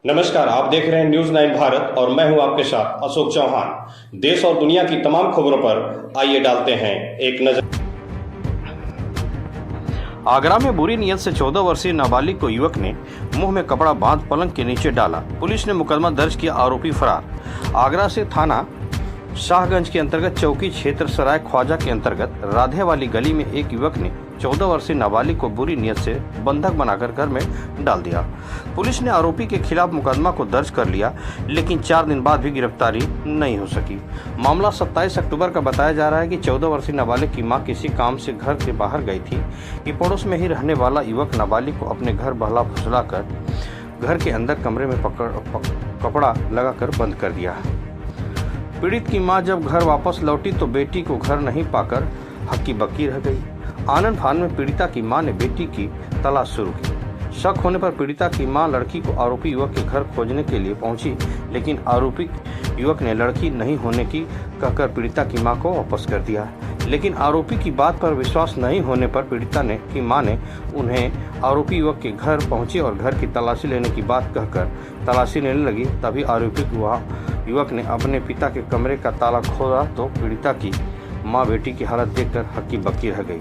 नमस्कार, आप देख रहे हैं न्यूज 9 भारत और मैं हूं आपके साथ अशोक चौहान। देश और दुनिया की तमाम खबरों पर आइए डालते हैं एक नजर। आगरा में बुरी नीयत से 14 वर्षीय नाबालिग को युवक ने मुंह में कपड़ा बांध पलंग के नीचे डाला। पुलिस ने मुकदमा दर्ज किया, आरोपी फरार। आगरा से थाना शाहगंज के अंतर्गत चौकी क्षेत्र सराय ख्वाजा के अंतर्गत राधे वाली गली में एक युवक ने 14 वर्षीय नाबालिग को बुरी नीयत से बंधक बनाकर घर में डाल दिया। पुलिस ने आरोपी के खिलाफ मुकदमा को दर्ज कर लिया, लेकिन 4 दिन बाद भी गिरफ्तारी नहीं हो सकी। मामला 27 अक्टूबर का बताया जा रहा है कि 14 वर्षीय नाबालिग की मां किसी काम से घर के बाहर गई थी कि पड़ोस में ही रहने वाला युवक नाबालिग को अपने घर बहला फुसला कर घर के अंदर कमरे में कपड़ा लगाकर बंद कर दिया। पीड़ित की मां जब घर वापस लौटी तो बेटी को घर नहीं पाकर हक्की बक्की रह गई। आनन फान में पीड़िता की मां ने बेटी की तलाश शुरू की। शक होने पर पीड़िता की मां लड़की को आरोपी युवक के घर खोजने के लिए पहुंची, लेकिन आरोपी युवक ने लड़की नहीं होने की कहकर पीड़िता की मां को वापस कर दिया। लेकिन आरोपी की बात पर विश्वास नहीं होने पर पीड़िता की मां ने उन्हें आरोपी युवक के घर पहुंची और घर की तलाशी लेने की बात कहकर तलाशी लेने लगी। तभी आरोपी युवक ने अपने पिता के कमरे का ताला खोला तो पीड़िता की मां बेटी की हालत देखकर हक्की बक्की रह गई।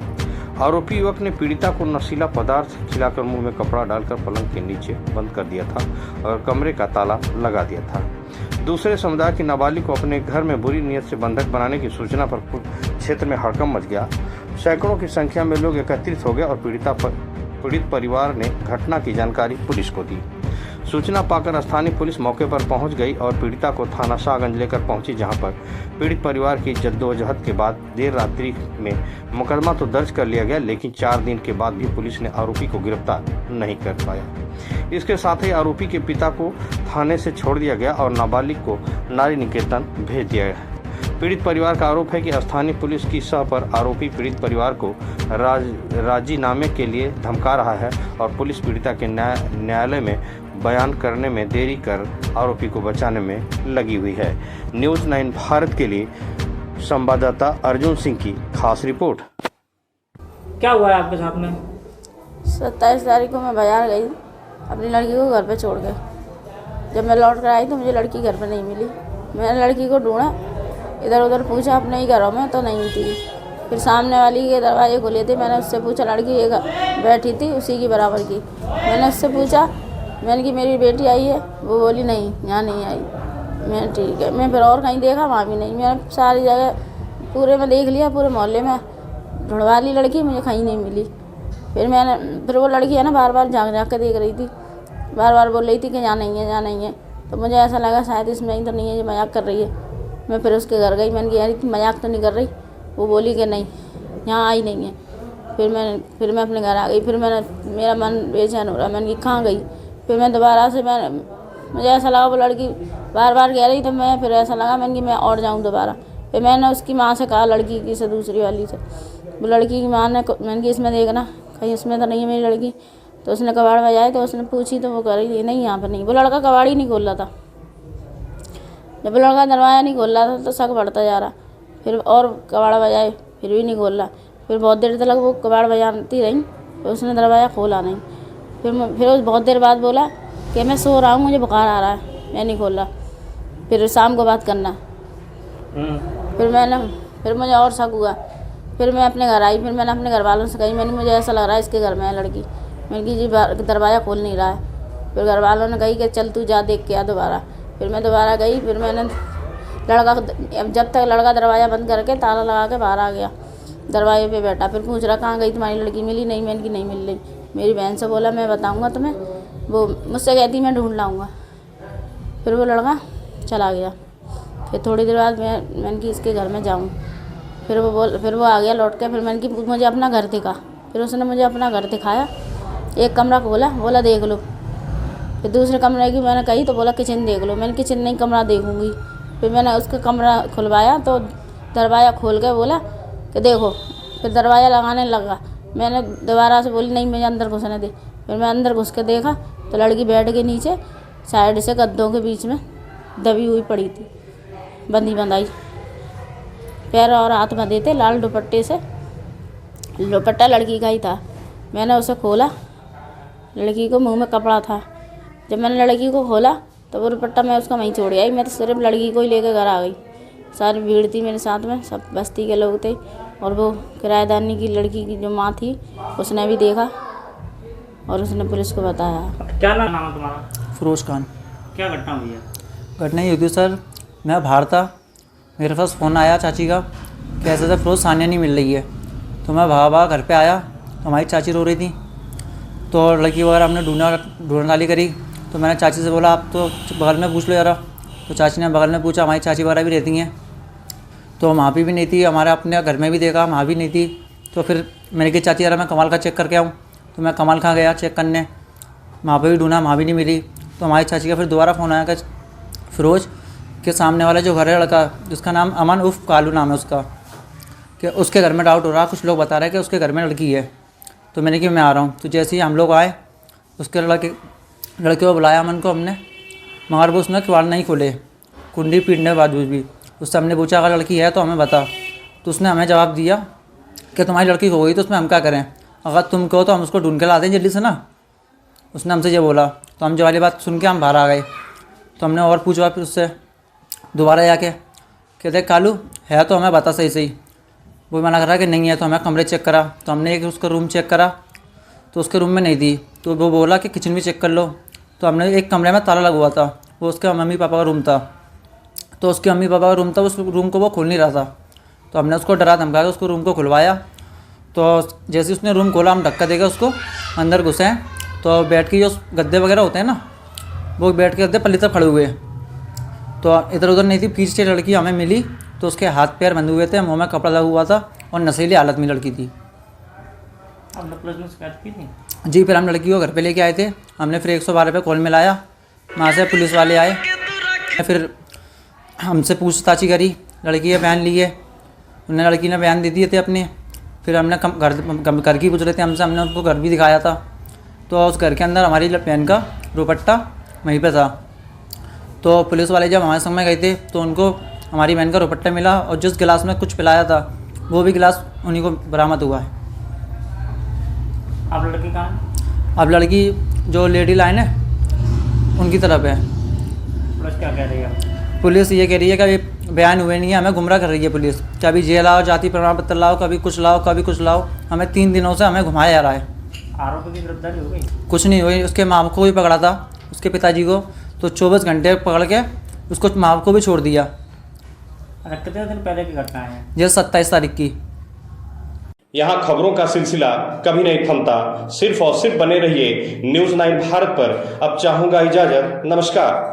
आरोपी युवक ने पीड़िता को नशीला पदार्थ खिलाकर मुंह में कपड़ा डालकर पलंग के नीचे बंद कर दिया था और कमरे का ताला लगा दिया था। दूसरे समुदाय की नाबालिग को अपने घर में बुरी नीयत से बंधक बनाने की सूचना पर क्षेत्र में हड़कंप मच गया। सैकड़ों की संख्या में लोग एकत्रित हो गए और पीड़ित परिवार ने घटना की जानकारी पुलिस को दी। सूचना पाकर स्थानीय पुलिस मौके पर पहुंच गई और पीड़िता को थाना शाहगंज लेकर पहुंची, जहां पर पीड़ित परिवार की जद्दोजहद के बाद देर रात्रि में मुकदमा तो दर्ज कर लिया गया, लेकिन 4 दिन के बाद भी पुलिस ने आरोपी को गिरफ्तार नहीं कर पाया। इसके साथ ही आरोपी के पिता को थाने से छोड़ दिया गया और नाबालिग को नारी निकेतन भेज दिया गया। पीड़ित परिवार का आरोप है कि स्थानीय पुलिस की सह पर आरोपी पीड़ित परिवार को राजीनामे के लिए धमका रहा है और पुलिस पीड़िता के न्यायालय में बयान करने में देरी कर आरोपी को बचाने में लगी हुई है। न्यूज़ 9 भारत के लिए संवाददाता अर्जुन सिंह की खास रिपोर्ट। क्या हुआ है आपके साथ में? 27 तारीख को मैं बाजार गई अपनी लड़की को घर पे छोड़ के। जब मैं लौट कर आई तो मुझे लड़की घर पे नहीं मिली। मैंने लड़की को ढूंढा, इधर उधर पूछा अपने ही घरों में तो नहीं थी। फिर सामने वाली के दरवाजे खुले थे, मैंने उससे पूछा, लड़की एक बैठी थी उसी की बराबर की। मैंने उससे पूछा, मैंने कि मेरी बेटी आई है? वो बोली नहीं, यहाँ नहीं आई। मैं ठीक है। मैं फिर और कहीं देखा, वहाँ भी नहीं। मैं सारी जगह पूरे में देख लिया, पूरे मोहल्ले में ढूंढवा ली लड़की, मुझे कहीं नहीं मिली। फिर वो लड़की है ना बार बार झाँक के देख रही थी, बार बार बोल रही थी कि यहाँ नहीं है, यहाँ नहीं है। तो मुझे ऐसा लगा शायद इसमें ही तो नहीं है, ये मजाक कर रही है। मैं फिर उसके घर गई, मैंने कहा यार मजाक तो नहीं कर रही? वो बोली कि नहीं, यहाँ आई नहीं है। फिर मैं अपने घर आ गई। फिर मेरा मन बेचैन हो रहा, मैंने कहा कहाँ गई? फिर मैं दोबारा से मुझे ऐसा लगा वो लड़की बार बार कह रही, तो मैं फिर ऐसा लगा मैंने कि मैं और जाऊँ दोबारा। फिर मैंने उसकी माँ से कहा, लड़की की से दूसरी वाली से, वो लड़की की माँ ने, मैंने कि इसमें देखना कहीं इसमें तो नहीं है मेरी लड़की। तो उसने कबाड़ बजाए, तो उसने पूछी तो वो कह रही थी नहीं यहाँ पर नहीं। वो लड़का कबाड़ ही नहीं खोल रहा था। जब वो लड़का दरवाज़ा नहीं खोल रहा था तो शक बढ़ता जा रहा। फिर और कबाड़ बजाए, फिर भी नहीं खोल रहा। फिर बहुत देर तक वो कबाड़ बजाती रही, तो उसने दरवाज़ा खोला नहीं। फिर उस बहुत देर बाद बोला कि मैं सो रहा हूँ, मुझे बुखार आ रहा है, मैं नहीं खोल रहा, फिर शाम को बात करना। फिर मुझे और शक हुआ। फिर मैं अपने घर आई। फिर मैंने अपने घर वालों से कही, मुझे ऐसा लग रहा है इसके घर में है लड़की। मैंने कही जी दरवाज़ा खोल नहीं रहा है। फिर घर वालों ने कही कि चल तू जा देख के आ दोबारा। फिर मैं दोबारा गई। फिर मैंने जब तक लड़का दरवाज़ा बंद करके ताला लगा के बाहर आ गया, दरवाजे पे बैठा। फिर पूछ रहा कहाँ गई तुम्हारी लड़की? मिली नहीं। मैंने की नहीं मिल रही। मेरी बहन से बोला मैं बताऊंगा तुम्हें। वो मुझसे कहती मैं ढूंढ लाऊंगा। फिर वो लड़का चला गया। फिर थोड़ी देर बाद मैंने कि इसके घर में जाऊं। फिर वो आ गया लौट के। फिर मैंने कि मुझे अपना घर दिखा। फिर उसने मुझे अपना घर दिखाया। एक कमरा खोला, बोला देख लो। फिर दूसरे कमरे की मैंने कही तो बोला किचन देख लो। मैंने किचन नहीं कमरा देखूंगी। फिर मैंने उसका कमरा खुलवाया तो दरवाज़ा खोल के बोला कि देखो। फिर दरवाज़ा लगाने लगा। मैंने दोबारा से बोली नहीं मुझे अंदर घुसने दे। फिर मैं अंदर घुस के देखा तो लड़की बेड के नीचे साइड से गद्दों के बीच में दबी हुई पड़ी थी, बंधाई। पैर और हाथ बंधे थे लाल दुपट्टे से। दुपट्टा लड़की का ही था। मैंने उसे खोला, लड़की को मुंह में कपड़ा था। जब मैंने लड़की को खोला तो वो दुपट्टा मैं उसका वहीं छोड़ आई। मैं तो सिर्फ लड़की को ही लेकर घर आ गई। सारी भीड़ थी मेरे साथ में, सब बस्ती के लोग थे और वो किराएदारनी की लड़की की जो माँ थी उसने भी देखा और उसने पुलिस को बताया। क्या नाम है तुम्हारा? फिरोज खान। क्या घटना हुई है? घटना ये हुई थी सर, मैं बाहर था, मेरे पास फ़ोन आया चाची का कि ऐसे ऐसे फिरोज सानिया नहीं मिल रही है। तो मैं भागा घर पे आया तो हमारी चाची रो रही थी। तो लड़की वगैरह हमने ढूंढ डाली करी। तो मैंने चाची से बोला आप तो बगल में पूछ लो ज़रा। तो चाची ने बगल में पूछा, हमारी चाची वगैरह भी रहती हैं, तो वहाँ पे भी नहीं थी। हमारे अपने घर में भी देखा, वहाँ भी नहीं थी। तो फिर मैंने कहा चाची ज़रा मैं कमाल का चेक करके आऊँ। तो मैं कमाल खा गया चेक करने, वहाँ पे भी ढूंढा, वहाँ भी नहीं मिली। तो हमारी चाची का फिर दोबारा फ़ोन आया कि फिरोज के सामने वाला जो घर है लड़का जिसका नाम अमन उर्फ कालू नाम है उसका, कि उसके घर में डाउट हो रहा, कुछ लोग बता रहे हैं कि उसके घर में लड़की है। तो मैंने कहा मैं आ रहा हूँ। तो जैसे ही हम लोग आए उसके लड़के को बुलाया अमन को हमने, मगर वो उसने किवाड़ नहीं खोले, कुंडी पीटने के बावजूद भी। उससे हमने पूछा अगर लड़की है तो हमें बता। तो उसने हमें जवाब दिया कि तुम्हारी लड़की हो गई तो उसमें हम क्या करें, अगर तुम कहो तो हम उसको ढूंढ के ला दें जल्दी से ना। उसने हमसे ये बोला। तो हम जो वाली बात सुन के हम बाहर आ गए। तो हमने और पूछा फिर उससे दोबारा जाके कहते कालू है तो हमें बता सही सही। वो मना कर रहा कि नहीं है। तो हमें कमरे चेक करा, तो हमने एक उसका रूम चेक करा तो उसके रूम में नहीं थी। तो वो बोला कि किचन भी चेक कर लो। तो हमने एक कमरे में ताला लगा हुआ था, वो उसके मम्मी पापा का रूम था। तो उसके मम्मी पापा का रूम था, उस रूम को वो खोल नहीं रहा था। तो हमने उसको डरा धमका के उसको रूम को खुलवाया। तो जैसे उसने रूम खोला हम धक्का देकर उसको अंदर घुसे। तो बेड की जो गद्दे वगैरह होते हैं ना, वो बेड के गद्दे पल्ली तरफ खड़े हुए। तो इधर उधर नहीं थी। पीछे लड़की हमें मिली तो उसके हाथ पैर बंधे हुए थे, मुँह में कपड़ा लगा हुआ था और नशीली हालत में लड़की थी। आपने पुलिस में शिकायत की थी? जी, फिर हम लड़की को घर पे लेके आए थे। हमने फिर 112 पे कॉल मिलाया, वहाँ से पुलिस वाले आए। फिर हमसे पूछताछ करी, लड़की के बयान लिए, उन्हें लड़की ने बयान दे दिए थे अपने। फिर हमने घर की पूछ रहे थे हमसे, हमने उनको घर भी दिखाया था। तो उस घर के अंदर हमारी बहन का दुपट्टा वहीं पे था। तो पुलिस वाले जब हमारे संग में गए थे तो उनको हमारी बहन का दुपट्टा मिला और जिस गिलास में कुछ पिलाया था वो भी गिलास उन्हीं को बरामद हुआ है। आप लड़की कहाँ है? अब लड़की जो लेडी लाइन है उनकी तरफ है। पुलिस क्या कह रही है? पुलिस ये कह रही है कि अभी बयान हुए नहीं है, हमें गुमराह कर रही है पुलिस। कभी जेल लाओ, जाति प्रमाण पत्र लाओ, कभी कुछ लाओ, कभी कुछ लाओ। हमें 3 दिनों से हमें घुमाया जा रहा है। आरोपी की गिरफ्तारी हो गई? कुछ नहीं हुई। उसके माँ को भी पकड़ा था, उसके पिताजी को, तो 24 घंटे पकड़ के उसको माँ को भी छोड़ दिया। अच्छा, कितने दिन पहले की घटना है? ये 27 तारीख की। यहाँ खबरों का सिलसिला कभी नहीं थमता। सिर्फ और सिर्फ बने रहिए न्यूज़ 9 भारत पर। अब चाहूंगा इजाजत, नमस्कार।